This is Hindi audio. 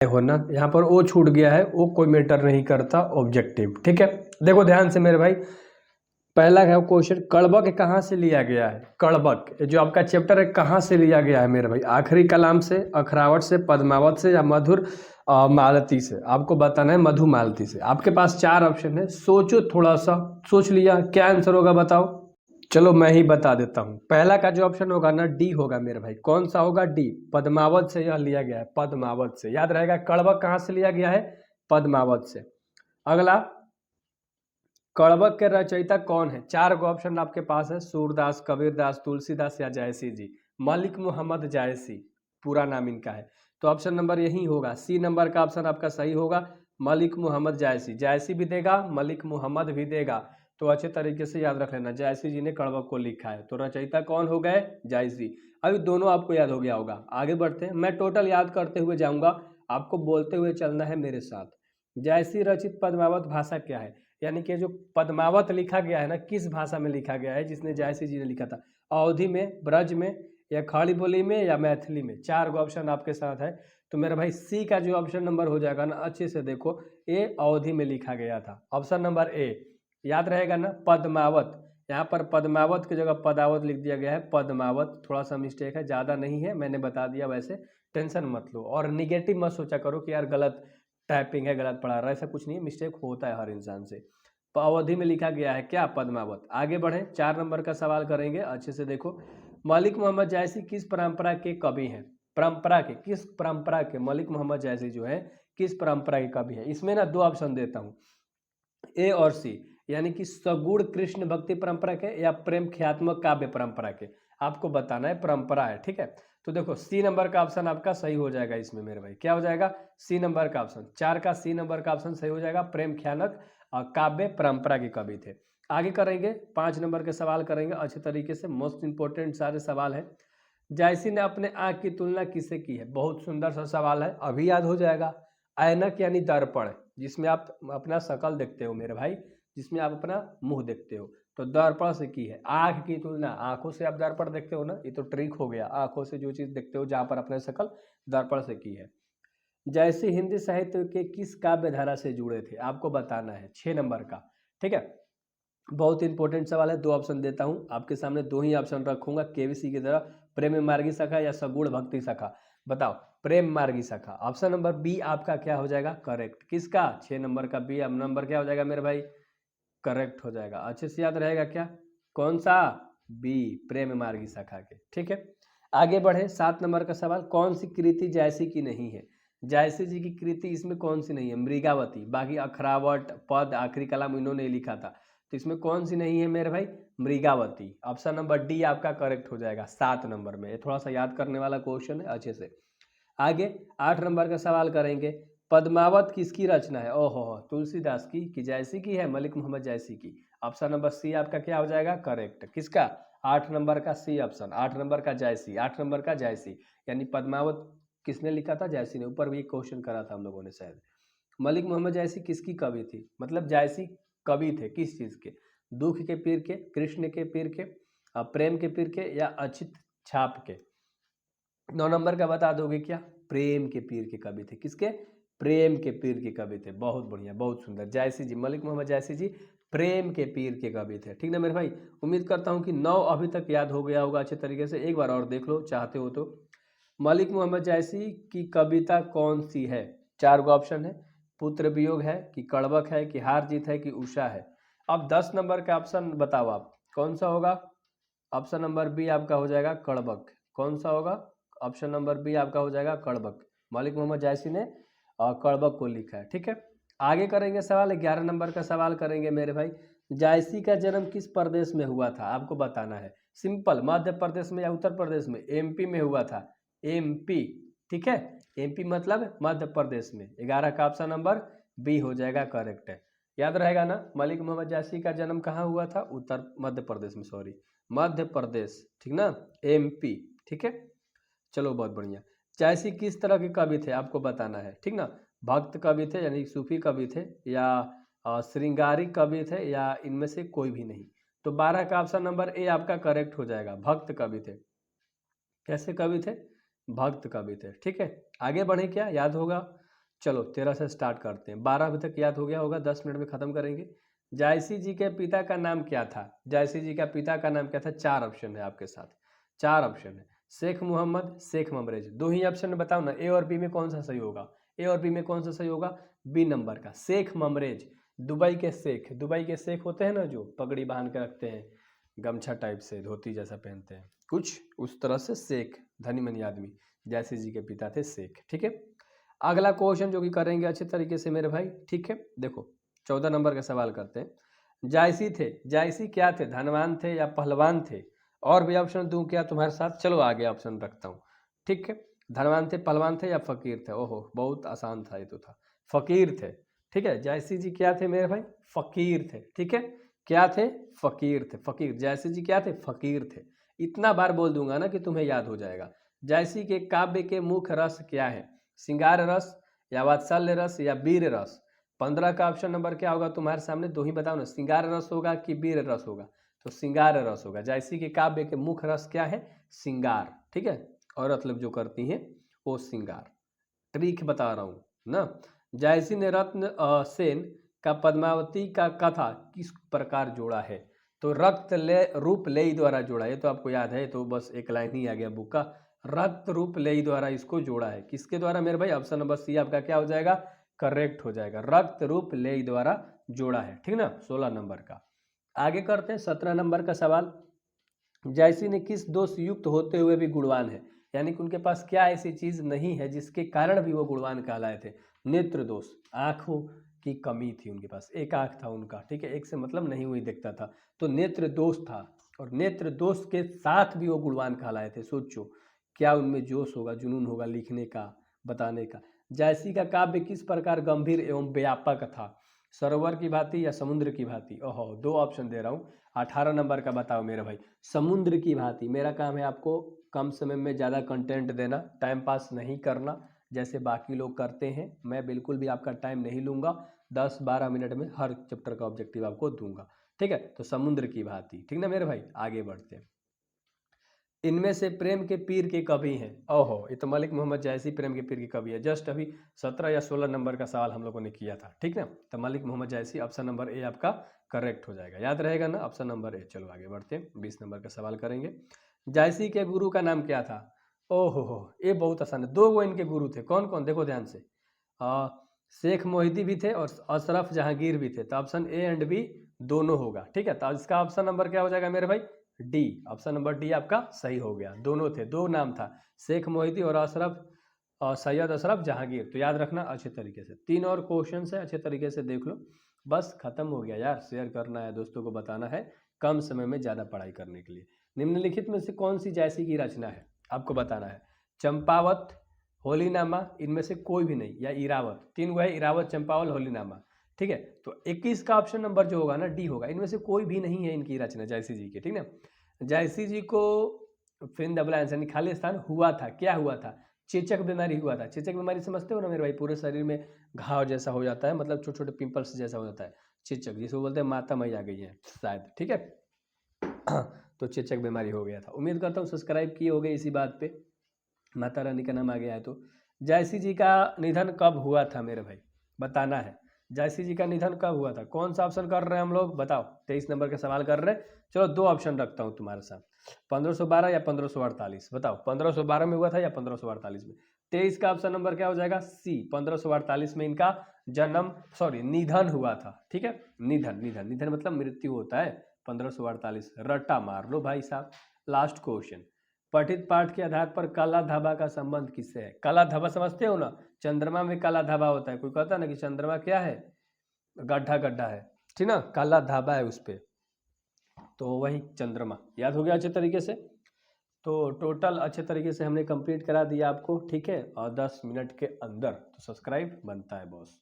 हो ना, यहाँ पर ओ छूट गया है, वो कोई मैटर नहीं करता ऑब्जेक्टिव। ठीक है, देखो ध्यान से मेरे भाई, पहला है क्वेश्चन, कड़बक कहाँ से लिया गया है? कड़बक जो आपका चैप्टर है कहाँ से लिया गया है मेरे भाई? आखिरी कलाम से, अखरावट से, पद्मावत से, या मधुर मालती से? आपको बताना है मधु मालती से। आपके पास 4 ऑप्शन है, सोचो थोड़ा सा, सोच लिया क्या आंसर होगा बताओ? चलो मैं ही बता देता हूँ। पहला का जो ऑप्शन होगा ना, डी होगा मेरे भाई। कौन सा होगा? डी, पद्मावत से यह लिया गया है, पद्मावत से। याद रहेगा, कड़बक कहाँ से लिया गया है? पद्मावत से। अगला, कड़बक के रचयिता कौन है? 4 गो ऑप्शन आपके पास है, सूरदास, कबीरदास, तुलसीदास या जायसी जी। मलिक मोहम्मद जायसी पूरा नाम इनका है। तो ऑप्शन नंबर यही होगा, सी नंबर का ऑप्शन आपका सही होगा, मलिक मोहम्मद जायसी। जायसी भी देगा, मलिक मोहम्मद भी देगा। तो अच्छे तरीके से याद रख लेना, जायसी जी ने कड़बक को लिखा है। तो रचयिता कौन हो गए? जायसी। अभी दोनों आपको याद हो गया होगा। आगे बढ़ते हैं, मैं टोटल याद करते हुए जाऊंगा, आपको बोलते हुए चलना है मेरे साथ। जायसी रचित पद्मावत भाषा क्या है? यानी कि जो पद्मावत लिखा गया है ना, किस भाषा में लिखा गया है जिसने जायसी जी ने लिखा था? अवधी में, ब्रज में, या खड़ी बोली में, या मैथिली में? 4 गो ऑप्शन आपके साथ है। तो मेरा भाई सी का जो ऑप्शन नंबर हो जाएगा ना, अच्छे से देखो, ए अवधी में लिखा गया था। ऑप्शन नंबर ए याद रहेगा ना, पद्मावत। यहाँ पर पद्मावत की जगह पदावत लिख दिया गया है, पद्मावत। थोड़ा सा मिस्टेक है, ज़्यादा नहीं है, मैंने बता दिया, वैसे टेंशन मत लो। और निगेटिव मत सोचा करो कि यार गलत टाइपिंग है, गलत पढ़ा रहा है, ऐसा कुछ नहीं है, मिस्टेक होता है हर इंसान से। अवधि में लिखा गया है क्या? पद्मावत। आगे बढ़े, 4 नंबर का सवाल करेंगे, अच्छे से देखो। मलिक मोहम्मद जायसी किस परंपरा के कवि हैं? परंपरा के, किस परंपरा के मलिक मोहम्मद जायसी जो है किस परंपरा के कवि है? इसमें ना 2 ऑप्शन देता हूँ, ए और सी। यानी कि सगुण कृष्ण भक्ति परंपरा के, या प्रेम ख्यात्मक काव्य परंपरा के। आपको बताना है परंपरा है, ठीक है। तो देखो सी नंबर का ऑप्शन आपका सही हो जाएगा इसमें मेरे भाई। क्या हो जाएगा? सी नंबर का ऑप्शन, 4 का सी नंबर का ऑप्शन सही हो जाएगा, प्रेम ख्यानक काव्य परंपरा के कवि थे। आगे करेंगे, 5 नंबर के सवाल करेंगे अच्छे तरीके से, मोस्ट इंपोर्टेंट सारे सवाल है। जायसी ने अपने आँख की तुलना किससे की है? बहुत सुंदर सा सवाल है, अभी याद हो जाएगा। ऐनक यानी दर्पण, जिसमें आप अपना शकल देखते हो मेरे भाई, जिसमें आप अपना मुंह देखते हो, तो दर्पण से की है। आँख की तुलना, आंखों से आप दर्पण देखते हो ना, ये तो ट्रिक हो गया, आंखों से जो चीज देखते हो जहां पर अपने शकल, दर्पण से की है। जैसे हिंदी साहित्य के किस काव्य धारा से जुड़े थे? आपको बताना है, 6 नंबर का, ठीक है। बहुत इंपॉर्टेंट सवाल है, 2 ऑप्शन देता हूं आपके सामने, 2 ही ऑप्शन रखूंगा केबीसी की तरह, प्रेम मार्गी शाखा या सगुण भक्ति शाखा। बताओ, प्रेम मार्गी शाखा। ऑप्शन नंबर बी आपका क्या हो जाएगा? करेक्ट। किसका? 6 नंबर का बी नंबर क्या हो जाएगा मेरे भाई? करेक्ट हो जाएगा। अच्छे से याद रहेगा क्या? कौन सा? बी, प्रेम मार्गी शाखा के, ठीक है। आगे बढ़े, 7 नंबर का सवाल, कौन सी कृति जायसी की नहीं है? जायसी जी की कृति इसमें कौन सी नहीं है? मृगावती। बाकी अखरावट, पद, आखिरी कलाम इन्होंने लिखा था, तो इसमें कौन सी नहीं है मेरे भाई? मृगावती। ऑप्शन नंबर डी आपका करेक्ट हो जाएगा 7 नंबर में। ये थोड़ा सा याद करने वाला क्वेश्चन है, अच्छे से। आगे 8 नंबर का सवाल करेंगे, पद्मावत किसकी रचना है? ओहो, तुलसीदास की, कि जायसी की है? मलिक मोहम्मद जायसी की। ऑप्शन नंबर सी आपका क्या हो जाएगा? करेक्ट। किसका? 8 नंबर का सी ऑप्शन, 8 नंबर का जायसी, 8 नंबर का जायसी। यानी पद्मावत किसने लिखा था? जायसी ने। ऊपर भी एक क्वेश्चन करा था हम लोगों ने शायद। मलिक मोहम्मद जायसी किसकी कवि थी? मतलब जायसी कवि थे किस चीज के? दुख के पीर के, कृष्ण के पीर के, प्रेम के पीर के, या अचित छाप के? 9 नंबर का बता दोगे क्या? प्रेम के पीर के कवि थे। किसके? प्रेम के पीर के कवि थे। बहुत बढ़िया, बहुत सुंदर। जायसी जी, मलिक मोहम्मद जायसी जी प्रेम के पीर के कवि थे, ठीक ना मेरे भाई। उम्मीद करता हूं कि 9 अभी तक याद हो गया होगा अच्छे तरीके से। एक बार और देख लो चाहते हो तो। मलिक मोहम्मद जायसी की कविता कौन सी है? 4 गो ऑप्शन है, पुत्र वियोग है, कि कड़बक है, कि हार जीत है, कि उषा है। अब 10 नंबर का ऑप्शन बताओ आप, कौन सा होगा? ऑप्शन नंबर बी आपका हो जाएगा कड़बक। कौन सा होगा? ऑप्शन नंबर बी आपका हो जाएगा कड़बक। मलिक मोहम्मद जायसी ने कड़बक को लिखा है, ठीक है। आगे करेंगे सवाल, 11 नंबर का सवाल करेंगे मेरे भाई। जायसी का जन्म किस प्रदेश में हुआ था? आपको बताना है। सिंपल, मध्य प्रदेश में या उत्तर प्रदेश में? एमपी में हुआ था, एमपी, ठीक है। एमपी मतलब मध्य प्रदेश में। 11 का ऑप्शन नंबर बी हो जाएगा करेक्ट है। याद रहेगा ना, मलिक मोहम्मद जायसी का जन्म कहाँ हुआ था? उत्तर मध्य प्रदेश में, सॉरी, मध्य प्रदेश, ठीक ना, एमपी, ठीक है। चलो बहुत बढ़िया। जायसी किस तरह के कवि थे? आपको बताना है, ठीक ना। भक्त कवि थे यानी सूफी कवि थे, या श्रृंगारिक कवि थे, या इनमें से कोई भी नहीं? तो 12 का ऑप्शन नंबर ए आपका करेक्ट हो जाएगा, भक्त कवि थे। कैसे कवि थे? भक्त कवि थे, ठीक है। आगे बढ़े, क्या याद होगा? चलो 13 से स्टार्ट करते हैं, 12 अभी तक याद हो गया होगा, 10 मिनट में खत्म करेंगे। जायसी जी के पिता का नाम क्या था? जायसी जी का पिता का नाम क्या था? 4 ऑप्शन है आपके साथ, 4 ऑप्शन है, शेख मोहम्मद, शेख ममरेज। 2 ही ऑप्शन में बताओ ना, ए और बी में कौन सा सही होगा? ए और बी में कौन सा सही होगा? बी नंबर का, शेख ममरेज। दुबई के शेख, दुबई के शेख होते हैं ना जो पगड़ी बांध के रखते हैं, गमछा टाइप से धोती जैसा पहनते हैं, कुछ उस तरह से शेख, धनी मनी आदमी। जायसी जी के पिता थे शेख। ठीक है, अगला क्वेश्चन जो कि करेंगे अच्छे तरीके से मेरे भाई। ठीक है, देखो 14 नंबर का सवाल करते हैं। जायसी थे, जायसी क्या थे? धनवान थे या पहलवान थे? और भी ऑप्शन दूं क्या तुम्हारे साथ? चलो आगे ऑप्शन रखता हूँ। ठीक है, धनवान थे, पहलवान थे या फकीर थे? ओहो बहुत आसान था ये तो, था फकीर थे। ठीक है, जायसी जी क्या थे मेरे भाई? फकीर थे। ठीक है, क्या थे? फकीर थे, फकीर। जायसी जी क्या थे? फकीर थे। इतना बार बोल दूंगा ना कि तुम्हें याद हो जाएगा। जायसी के काव्य के मुख्य रस क्या है? श्रृंगार रस या वात्सल्य रस या वीर रस? 15 का ऑप्शन नंबर क्या होगा तुम्हारे सामने? 2 ही बताओ ना, श्रृंगार रस होगा कि वीर रस होगा? तो श्रृंगार रस होगा। जायसी के काव्य के मुख्य रस क्या है? श्रृंगार। ठीक है, औरत लोग जो करती हैं वो श्रृंगार। ट्रिक बता रहा हूँ ना। जायसी ने रत्न सेन का पद्मावती का कथा किस प्रकार जोड़ा है? तो रक्त ले रूप लेई द्वारा जोड़ा, ये तो आपको याद है, तो बस एक लाइन ही आ गया बुक का, रक्त रूप लेई द्वारा इसको जोड़ा है। किसके द्वारा मेरे भाई? ऑप्शन नंबर सी आपका क्या हो जाएगा? करेक्ट हो जाएगा, रक्त रूप लेई द्वारा जोड़ा है। ठीक ना, 16 नंबर का। आगे करते हैं 17 नंबर का सवाल। जायसी ने किस दोष युक्त होते हुए भी गुणवान है? यानी कि उनके पास क्या ऐसी चीज नहीं है जिसके कारण भी वो गुणवान कहलाए थे? नेत्र दोष, आंखों की कमी थी उनके पास, एक आंख था उनका। ठीक है, एक से मतलब नहीं हुई देखता था, तो नेत्र दोष था, और नेत्र दोष के साथ भी वो गुणवान कहलाए थे। सोचो क्या उनमें जोश होगा, जुनून होगा लिखने का, बताने का। जायसी का काव्य किस प्रकार गंभीर एवं व्यापक था? सरोवर की भांति या समुद्र की भांति? ओहो 2 ऑप्शन दे रहा हूँ, 18 नंबर का बताओ मेरे भाई। समुद्र की भांति। मेरा काम है आपको कम समय में ज़्यादा कंटेंट देना, टाइम पास नहीं करना जैसे बाकी लोग करते हैं। मैं बिल्कुल भी आपका टाइम नहीं लूँगा, 10-12 मिनट में हर चैप्टर का ऑब्जेक्टिव आपको दूंगा। ठीक है, तो समुद्र की भांति। ठीक ना मेरे भाई, आगे बढ़ते हैं। इनमें से प्रेम के पीर के कवि हैं? ओहो, ये तो मलिक मोहम्मद जायसी प्रेम के पीर के कवि है। जस्ट अभी 17 या 16 नंबर का सवाल हम लोगों ने किया था। ठीक ना, तो मलिक मोहम्मद जायसी, ऑप्शन नंबर ए आपका करेक्ट हो जाएगा, याद रहेगा ना, ऑप्शन नंबर ए। चलो आगे बढ़ते हैं, 20 नंबर का सवाल करेंगे। जायसी के गुरु का नाम क्या था? ओहो हो, ये बहुत आसान है। 2 वो इनके गुरु थे, कौन कौन? देखो ध्यान से, शेख मोहिदी भी थे और अशरफ जहांगीर भी थे। तो ऑप्शन ए एंड बी दोनों होगा। ठीक है, तो इसका ऑप्शन नंबर क्या हो जाएगा मेरे भाई? डी, ऑप्शन नंबर डी आपका सही हो गया। दोनों थे, 2 नाम था, शेख मोहिदी और अशरफ, और सैयद अशरफ जहांगीर। तो याद रखना अच्छे तरीके से। 3 और क्वेश्चन है, अच्छे तरीके से देख लो, बस खत्म हो गया यार। शेयर करना है, दोस्तों को बताना है, कम समय में ज़्यादा पढ़ाई करने के लिए। निम्नलिखित में से कौन सी जायसी की रचना है आपको बताना है? चंपावत, होलीनामा, इनमें से कोई भी नहीं, या इरावत। 3 गो है, इरावत, चंपावत, होलीनामा। ठीक है, तो 21 का ऑप्शन नंबर जो होगा ना, डी होगा। इनमें से कोई भी नहीं है इनकी रचना जायसी जी की। ठीक ना, जायसी जी को फिन डबल आंसर खाली स्थान हुआ था, क्या हुआ था? चेचक बीमारी हुआ था। चेचक बीमारी समझते हो ना मेरे भाई? पूरे शरीर में घाव जैसा हो जाता है, मतलब छोटे छोटे पिंपल्स जैसा हो जाता है, चेचक, जिसको बोलते हैं माता मई आ गई है शायद। ठीक है, तो चेचक बीमारी हो गया था। उम्मीद करता हूँ सब्सक्राइब किए होगे इसी बात पे, माता रानी का नाम आ गया है। तो जायसी जी का निधन कब हुआ था मेरे भाई? बताना है, जायसी जी का निधन कब हुआ था? कौन सा ऑप्शन कर रहे हैं हम लोग, बताओ। 23 नंबर का सवाल कर रहे हैं। चलो 2 ऑप्शन रखता हूँ तुम्हारे साथ, 1512 या 1548। बताओ 1512 में हुआ था या 1548 में? 23 का ऑप्शन नंबर क्या हो जाएगा? सी, 1548 में इनका जन्म, सॉरी निधन हुआ था। ठीक है, निधन, निधन, निधन मतलब मृत्यु होता है। 1548 रट्टा मार लो भाई साहब। लास्ट क्वेश्चन, पठित पाठ के आधार पर काला धाबा का संबंध किससे है? काला धाबा समझते हो ना, चंद्रमा में काला धाबा होता है। कोई कहता है ना कि चंद्रमा क्या है? गड्ढा गड्ढा है, ठीक ना, काला धाबा है उस पे, तो वही चंद्रमा। याद हो गया अच्छे तरीके से? तो टोटल अच्छे तरीके से हमने कंप्लीट करा दिया आपको। ठीक है, और 10 मिनट के अंदर, तो सब्सक्राइब बनता है बॉस।